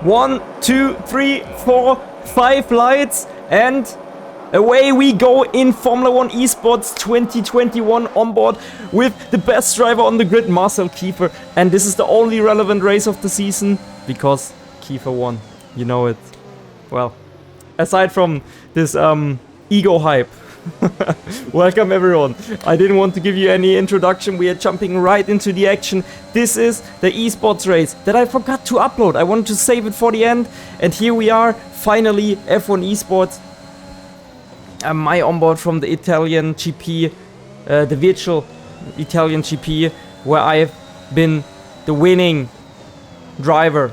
1, 2, 3, 4, 5 lights, and away we go in Formula 1 Esports 2021 onboard with the best driver on the grid, Marcel Kiefer. And this is the only relevant race of the season because Kiefer won. You know it. Well, aside from this ego hype. Welcome everyone. I didn't want to give you any introduction. We are jumping right into the action. This is the esports race that I forgot to upload. I wanted to save it for the end. And here we are, finally, F1 Esports. My onboard from the Italian GP, the virtual Italian GP, where I've been the winning driver.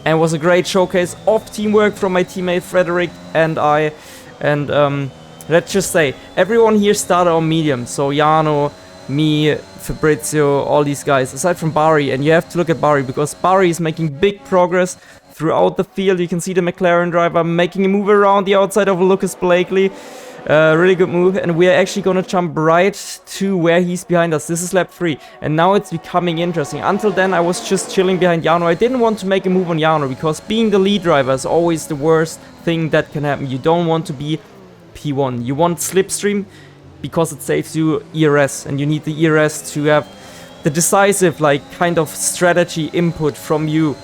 And it was a great showcase of teamwork from my teammate Frederick and I. And let's just say, everyone here started on medium. So Jano, me, Fabrizio, all these guys, aside from Barry. And you have to look at Barry, because Barry is making big progress throughout the field. You can see the McLaren driver making a move around the outside of Lucas Blakely. Really good move. And we are actually going to jump right to where he's behind us. This is lap 3. And now it's becoming interesting. Until then, I was just chilling behind Jano. I didn't want to make a move on Jano, because being the lead driver is always the worst thing that can happen. You don't want to be P1. You want slipstream because it saves you ERS, and you need the ERS to have the decisive kind of strategy input from you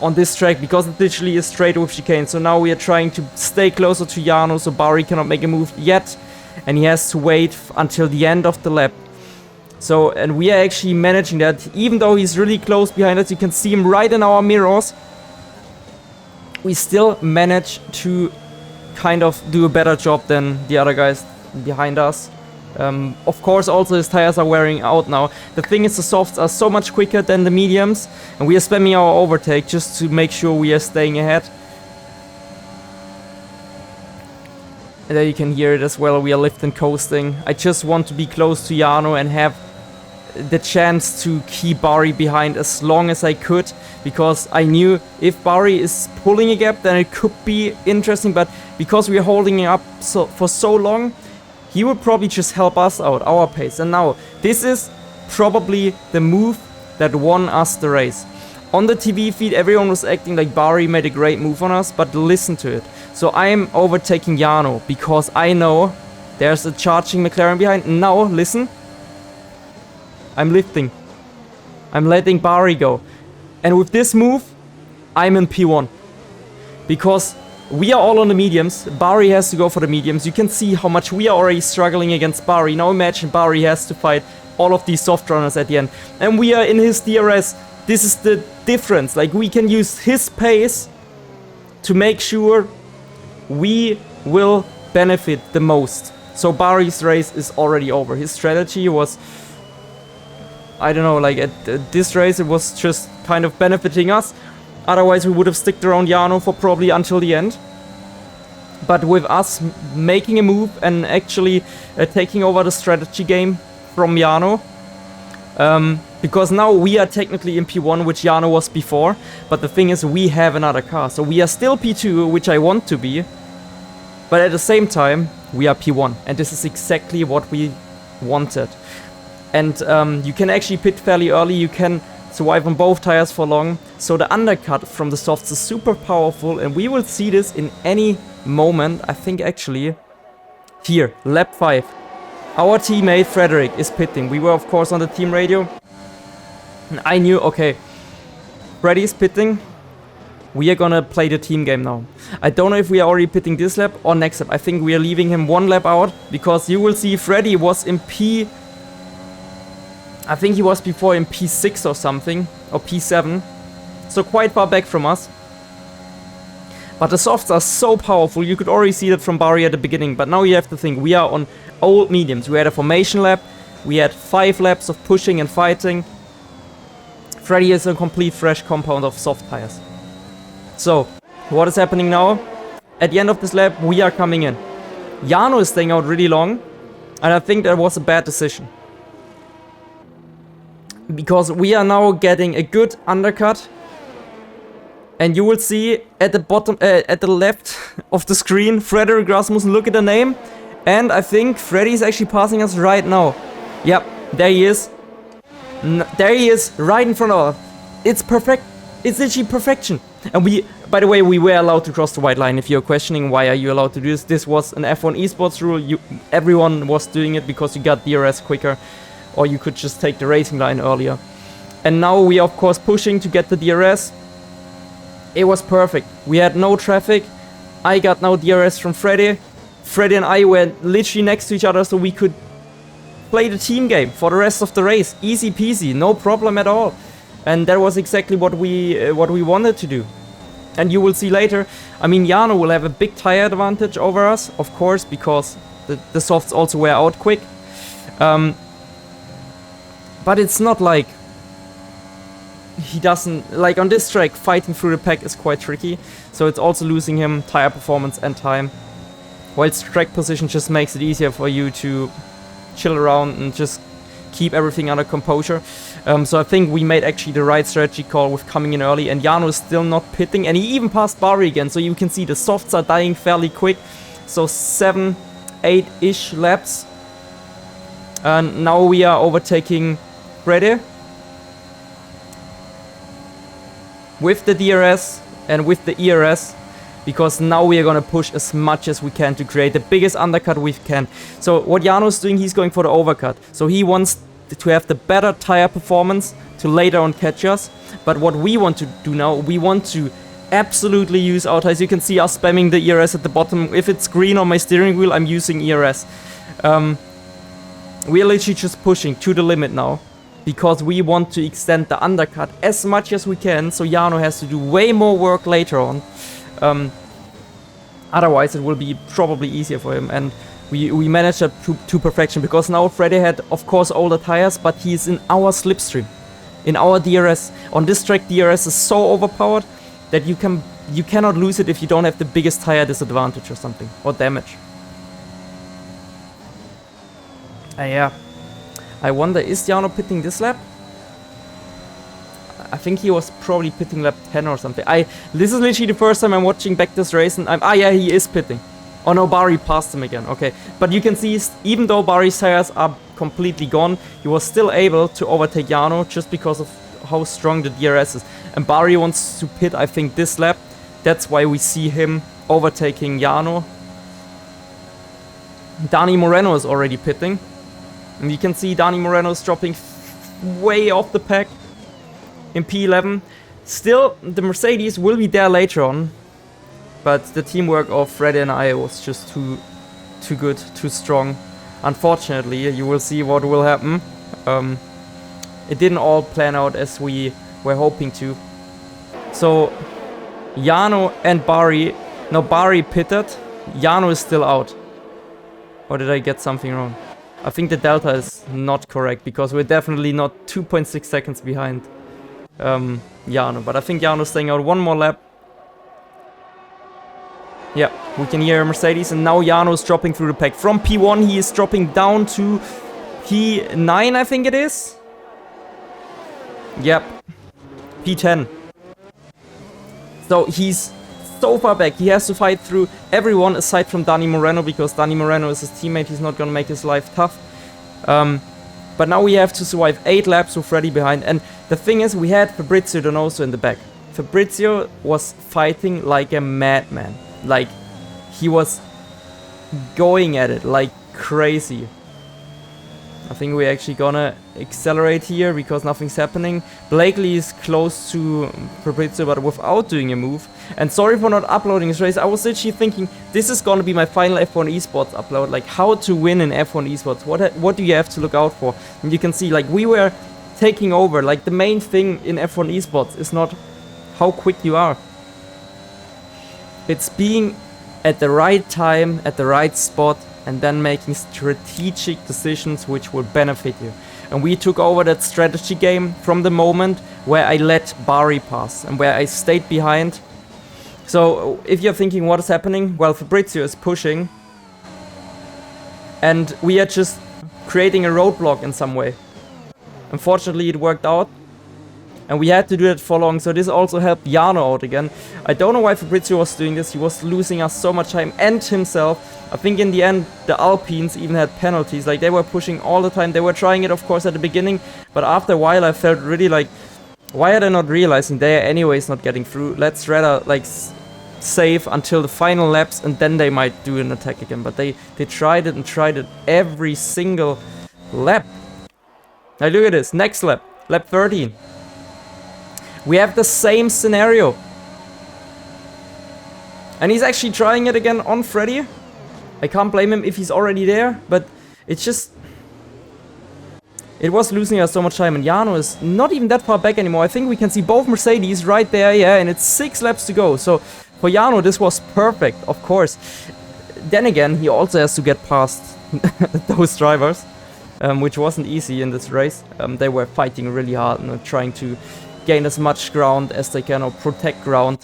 on this track, because it literally is straight with chicane. So now we are trying to stay closer to Jano, so Barry cannot make a move yet, and he has to wait until the end of the lap. So, and we are actually managing that, even though he's really close behind us. You can see him right in our mirrors. We still manage to kind of do a better job than the other guys behind us. Of course, also his tires are wearing out now. The thing is, the softs are so much quicker than the mediums, and we are spamming our overtake just to make sure we are staying ahead. And there you can hear it as well. We are lifting, coasting. I just want to be close to Jano and have the chance to keep Barry behind as long as I could, because I knew if Barry is pulling a gap, then it could be interesting, but because we are holding it up for so long, he would probably just help us out, our pace. And now, this is probably the move that won us the race. On the TV feed, everyone was acting like Barry made a great move on us, but listen to it. So I am overtaking Jano, because I know there's a charging McLaren behind. Now, listen. I'm lifting. I'm letting Barry go. And with this move, I'm in P1. Because we are all on the mediums. Barry has to go for the mediums. You can see how much we are already struggling against Barry. Now imagine Barry has to fight all of these soft runners at the end. And we are in his DRS. This is the difference. We can use his pace to make sure we will benefit the most. So Barry's race is already over. His strategy was, I don't know, at this race it was just kind of benefiting us. Otherwise we would have sticked around Jano for probably until the end. But with us making a move and actually taking over the strategy game from Jano, because now we are technically in P1, which Jano was before. But the thing is, we have another car. So we are still P2, which I want to be. But at the same time, we are P1. And this is exactly what we wanted. And you can actually pit fairly early. You can survive on both tires for long. So the undercut from the softs is super powerful, and we will see this in any moment. I think actually here, lap 5. Our teammate Frederick is pitting. We were of course on the team radio. And I knew, okay, Freddy is pitting. We are gonna play the team game now. I don't know if we are already pitting this lap or next lap. I think we are leaving him one lap out, because you will see Freddy was in I think he was before in P6 or something, or P7. So quite far back from us. But the softs are so powerful. You could already see that from Barry at the beginning. But now you have to think, we are on old mediums. We had a formation lap. We had 5 laps of pushing and fighting. Freddy is a complete fresh compound of soft tires. So, what is happening now? At the end of this lap, we are coming in. Jano is staying out really long. And I think that was a bad decision. Because we are now getting a good undercut. And you will see at the bottom, at the left of the screen, Frederick Rasmussen, look at the name. And I think Freddy is actually passing us right now. Yep, there he is. There he is, right in front of us. It's perfect. It's literally perfection. And by the way, we were allowed to cross the white line. If you're questioning why are you allowed to do this, this was an F1 Esports rule. Everyone was doing it because you got DRS quicker, or you could just take the racing line earlier. And now we are of course pushing to get the DRS. It was perfect. We had no traffic. I got no DRS from Freddy. Freddy and I were literally next to each other, so we could play the team game for the rest of the race. Easy peasy, no problem at all. And that was exactly what we wanted to do. And you will see later, I mean, Jarno will have a big tire advantage over us, of course, because the softs also wear out quick. But it's not like he doesn't, like on this track, fighting through the pack is quite tricky. So it's also losing him tire performance and time. Whilst track position just makes it easier for you to chill around and just keep everything under composure. So I think we made actually the right strategy call with coming in early, and Jarno is still not pitting, and he even passed Barry again, so you can see the softs are dying fairly quick. So 7, 8-ish laps. And now we are overtaking Freddy with the DRS and with the ERS, because now we are gonna push as much as we can to create the biggest undercut we can. So what Jarno's doing, he's going for the overcut. So he wants to have the better tire performance to later on catch us. But what we want to do now, we want to absolutely use our tires. You can see us spamming the ERS at the bottom. If it's green on my steering wheel, I'm using ERS. We are literally just pushing to the limit now, because we want to extend the undercut as much as we can, so Jarno has to do way more work later on. Otherwise it will be probably easier for him, and we managed that to perfection, because now Freddy had of course older tires, but he's in our slipstream, in our DRS. On this track DRS is so overpowered that you cannot lose it if you don't have the biggest tire disadvantage or something, or damage. Yeah. I wonder, is Jarno pitting this lap? I think he was probably pitting lap 10 or something. This is literally the first time I'm watching back this race, and yeah, he is pitting. Oh no, Barry passed him again, okay. But you can see, even though Barry's tires are completely gone, he was still able to overtake Jarno just because of how strong the DRS is. And Barry wants to pit, I think, this lap. That's why we see him overtaking Jarno. Dani Moreno is already pitting. And you can see Dani Moreno is dropping way off the pack in P11. Still, the Mercedes will be there later on, but the teamwork of Freddy and I was just too good, too strong. Unfortunately, you will see what will happen. It didn't all plan out as we were hoping to. So, Jarno and Barry... No, Barry pitted. Jarno is still out. Or did I get something wrong? I think the delta is not correct, because we're definitely not 2.6 seconds behind Jarno. But I think Jarno's staying out one more lap. Yeah, we can hear Mercedes, and now Jarno's dropping through the pack. From P1 he is dropping down to P9, I think it is. Yep, P10. So he's so far back, he has to fight through everyone aside from Dani Moreno, because Dani Moreno is his teammate, he's not gonna make his life tough. But now we have to survive 8 laps with Freddy behind, and the thing is, we had Fabrizio Donoso in the back. Fabrizio was fighting like a madman, like he was going at it like crazy. I think we're actually gonna accelerate here because nothing's happening. Blakely is close to Fabrizio, but without doing a move. And sorry for not uploading this race. I was literally thinking, this is gonna be my final F1 Esports upload. Like, how to win in F1 Esports. What do you have to look out for? And you can see, like, we were taking over. Like, the main thing in F1 Esports is not how quick you are. It's being at the right time, at the right spot, and then making strategic decisions which will benefit you. And we took over that strategy game from the moment where I let Barry pass and where I stayed behind. So if you're thinking what is happening, well, Fabrizio is pushing and we are just creating a roadblock in some way. Unfortunately, it worked out. And we had to do that for long, so this also helped Jarno out again. I don't know why Fabrizio was doing this, he was losing us so much time, and himself. I think in the end, the Alpines even had penalties, like they were pushing all the time. They were trying it, of course, at the beginning, but after a while I felt really like Why are they not realizing they are anyways not getting through? Let's rather like save until the final laps and then they might do an attack again. But they tried it and tried it every single lap. Now look at this, next lap, lap 13. We have the same scenario. And he's actually trying it again on Freddy. I can't blame him if he's already there, but it's just... It was losing us so much time, and Jarno is not even that far back anymore. I think we can see both Mercedes right there, yeah, and it's 6 laps to go. So for Jarno, this was perfect, of course. Then again, he also has to get past those drivers, which wasn't easy in this race. They were fighting really hard and trying to gain as much ground as they can, or protect ground.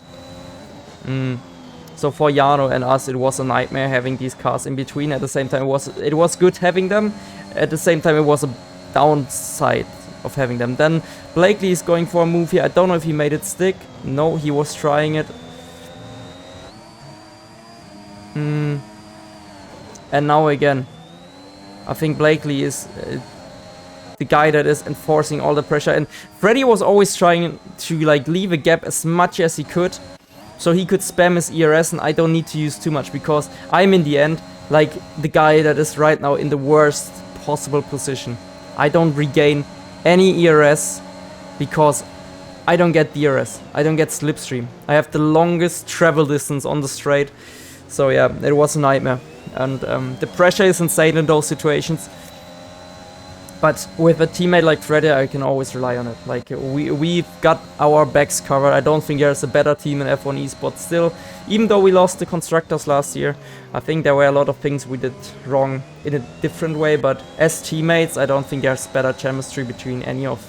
So for Jarno and us, it was a nightmare having these cars in between. At the same time, it was good having them. At the same time, it was a downside of having them. Then Blakely is going for a move here. I don't know if he made it stick. No, he was trying it. And now again, I think Blakely is the guy that is enforcing all the pressure. And Freddy was always trying to like leave a gap as much as he could, so he could spam his ERS and I don't need to use too much, because I'm in the end like the guy that is right now in the worst possible position. I don't regain any ERS because I don't get DRS. I don't get slipstream. I have the longest travel distance on the straight. So yeah, it was a nightmare. And the pressure is insane in those situations. But with a teammate like Freddy, I can always rely on it. Like, we've got our backs covered. I don't think there's a better team in F1 Esports still. Even though we lost the constructors last year, I think there were a lot of things we did wrong in a different way. But as teammates, I don't think there's better chemistry between any of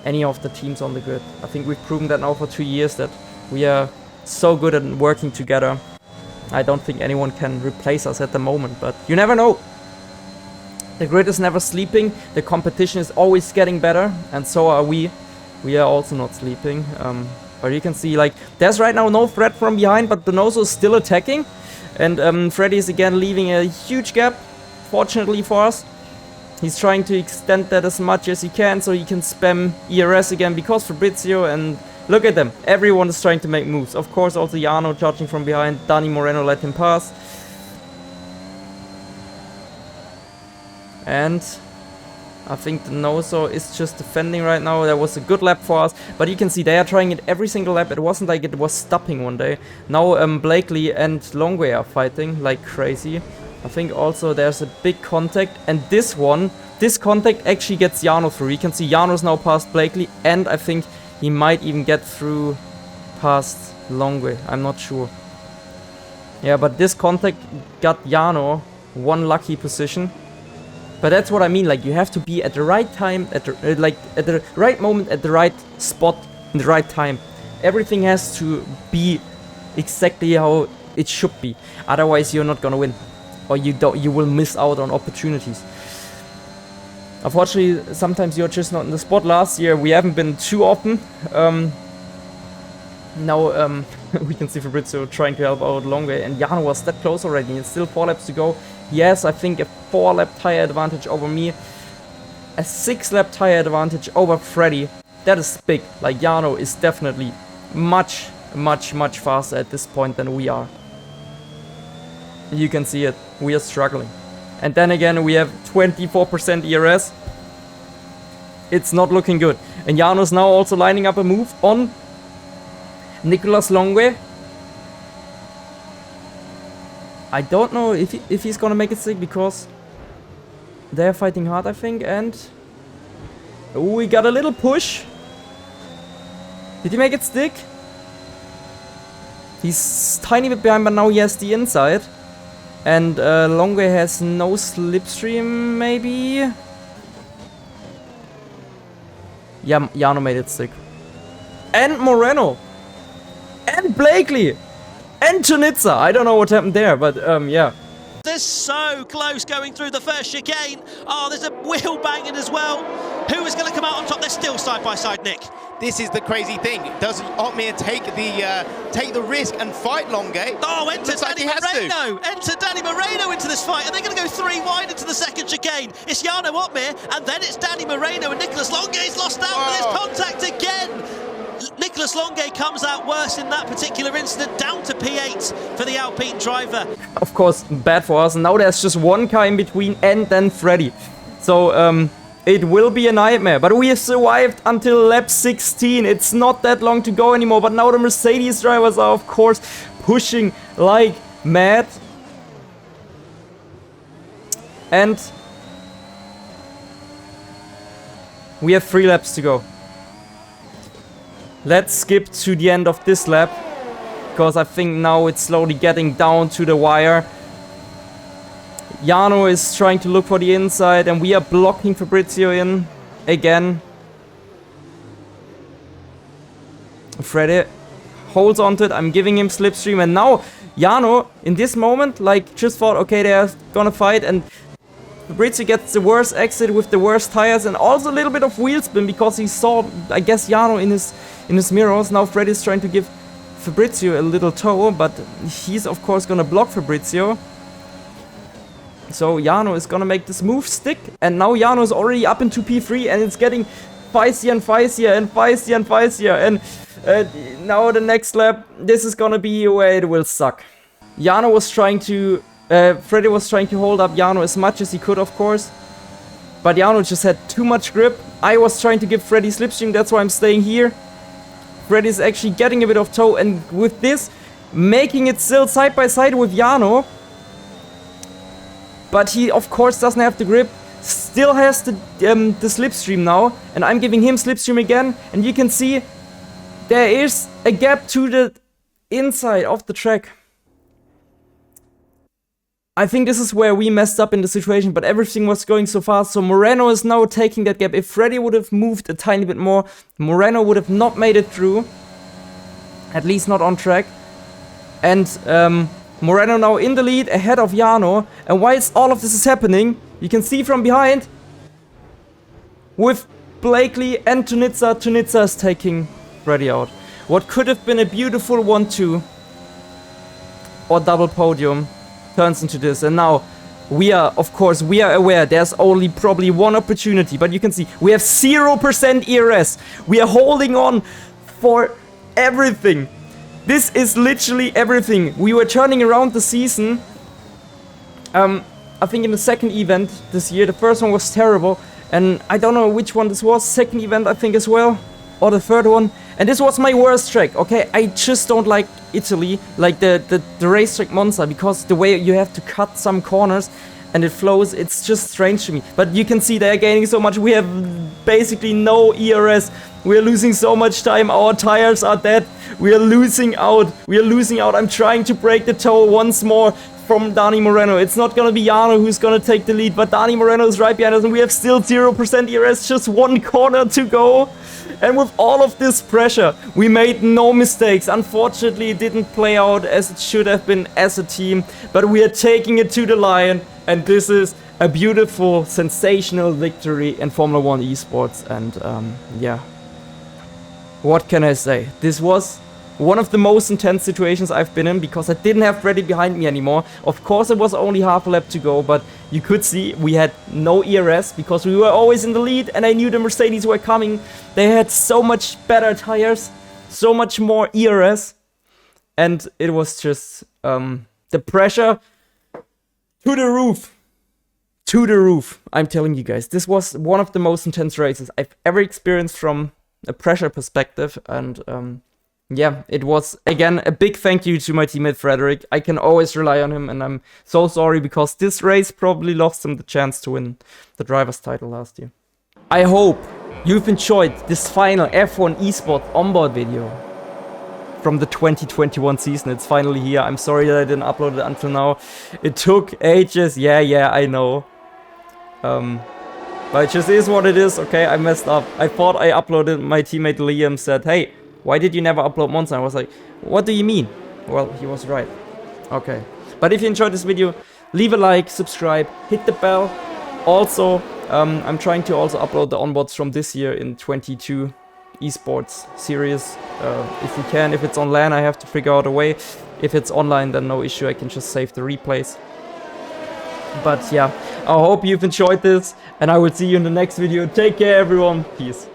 the teams on the grid. I think we've proven that now for 2 years, that we are so good at working together. I don't think anyone can replace us at the moment, but you never know. The grid is never sleeping, the competition is always getting better, and so are we. We are also not sleeping. But you can see, like, there's right now no threat from behind, but Donoso is still attacking. And Freddy is again leaving a huge gap, fortunately for us. He's trying to extend that as much as he can, so he can spam ERS again, because Fabrizio and... Look at them, everyone is trying to make moves. Of course, also Jarno charging from behind. Dani Moreno let him pass. And I think the Nozo is just defending right now. That was a good lap for us. But you can see they are trying it every single lap. It wasn't like it was stopping one day. Now Blakely and Longway are fighting like crazy. I think also there's a big contact. And this contact actually gets Jarno through. You can see Jarno's now past Blakely. And I think he might even get through past Longway. I'm not sure. Yeah, but this contact got Jarno one lucky position. But that's what I mean, like, you have to be at the right time, at the right moment, at the right spot, in the right time. Everything has to be exactly how it should be. Otherwise, you're not gonna win, or you will miss out on opportunities. Unfortunately, sometimes you're just not in the spot. Last year, we haven't been too often. Now we can see Fabrizio trying to help out Longway, and Jarno was that close already. It's still 4 laps to go. Yes, I think a 4-lap tire advantage over me. A 6-lap tire advantage over Freddy. That is big. Like, Jarno is definitely much, much, much faster at this point than we are. You can see it. We are struggling. And then again, we have 24% ERS. It's not looking good. And Jarno's now also lining up a move on Nicolas Longway. I don't know if he's gonna make it stick, because they're fighting hard, I think. And we got a little push. Did he make it stick? He's tiny bit behind, but now he has the inside. And Longway has no slipstream, maybe? Yeah, Jarno made it stick. And Moreno! And Blakely! And Janitza! I don't know what happened there, but yeah. They're so close going through the first chicane. Oh, there's a wheel banging as well. Who is going to come out on top? They're still side by side, Nick. This is the crazy thing. Does Otmir take the risk and fight Longe? Oh, enter Looks like Danny he has Moreno! Enter Danny Moreno into this fight, and they're going to go 3 wide into the second chicane. It's Jarno Otmir, and then it's Danny Moreno, and Nicholas Longe's lost out, but there's contact again. Nicholas Longe comes out worse in that particular incident, down to P8 for the Alpine driver. Of course, bad for us. Now there's just one car in between and then Freddy. So, it will be a nightmare. But we have survived until lap 16. It's not that long to go anymore. But now the Mercedes drivers are, of course, pushing like mad. And we have 3 laps to go. Let's skip to the end of this lap, because I think now it's slowly getting down to the wire. Jarno is trying to look for the inside, and we are blocking Fabrizio in again. Freddy holds onto it. I'm giving him slipstream, and now Jarno, in this moment, like, just thought, okay, they're gonna fight, and Fabrizio gets the worst exit with the worst tires, and also a little bit of wheel spin because he saw, I guess, Jarno in his mirrors. Now Freddy's trying to give Fabrizio a little tow, but he's of course gonna block Fabrizio. So Jarno is gonna make this move stick, and now Jarno is already up into P3, and it's getting feisty and feistier and feisty and feistier, and now the next lap, this is gonna be where it will suck. Jarno was trying to Freddy was trying to hold up Jarno as much as he could, of course. But Jarno just had too much grip. I was trying to give Freddy slipstream, that's why I'm staying here. Freddy's actually getting a bit of tow, and with this, making it still side by side with Jarno. But he, of course, doesn't have the grip. Still has the slipstream now. And I'm giving him slipstream again. And you can see there is a gap to the inside of the track. I think this is where we messed up in the situation, but everything was going so fast. So Moreno is now taking that gap. If Freddy would have moved a tiny bit more, Moreno would have not made it through. At least not on track. And Moreno now in the lead ahead of Jarno. And whilst all of this is happening, you can see from behind, with Blakely and Tunitsa is taking Freddy out. What could have been a beautiful 1-2 or double podium turns into this. And now we are, of course, we are aware there's only probably one opportunity, but you can see we have 0% ERS. We are holding on for everything. This is literally everything. We were turning around the season. I think in the second event this year, the first one was terrible, and I don't know which one this was. Second event, I think, as well, or the third one. And this was my worst track. Okay, I just don't like Italy, like the racetrack Monza, because the way you have to cut some corners and it flows, it's just strange to me. But you can see they're gaining so much. We have basically no ERS. We're losing so much time. Our tires are dead. We are losing out. We are losing out. I'm trying to break the toe once more from Dani Moreno. It's not gonna be Jarno who's gonna take the lead, but Dani Moreno is right behind us, and we have still 0% ERS, just one corner to go. And with all of this pressure, we made no mistakes. Unfortunately, it didn't play out as it should have been as a team, but we are taking it to the line, and this is a beautiful, sensational victory in Formula 1 Esports. And yeah, what can I say? This was one of the most intense situations I've been in, because I didn't have Freddy behind me anymore. Of course, it was only half a lap to go, but you could see we had no ERS because we were always in the lead, and I knew the Mercedes were coming. They had so much better tires, so much more ERS, and it was just the pressure to the roof. To the roof. I'm telling you guys, this was one of the most intense races I've ever experienced from a pressure perspective, and yeah, it was, again, a big thank you to my teammate Frederick. I can always rely on him, and I'm so sorry, because this race probably lost him the chance to win the driver's title last year. I hope you've enjoyed this final F1 Esports onboard video from the 2021 season. It's finally here. I'm sorry that I didn't upload it until now. It took ages. Yeah, I know. But it just is what it is, okay? I messed up. I thought I uploaded. My teammate Liam said, hey, why did you never upload Monza? I was like, what do you mean? Well, he was right. Okay. But if you enjoyed this video, leave a like, subscribe, hit the bell. Also, I'm trying to also upload the onboards from this year in 22 Esports series. If we can, if it's on LAN, I have to figure out a way. If it's online, then no issue, I can just save the replays. But yeah, I hope you've enjoyed this, and I will see you in the next video. Take care, everyone. Peace.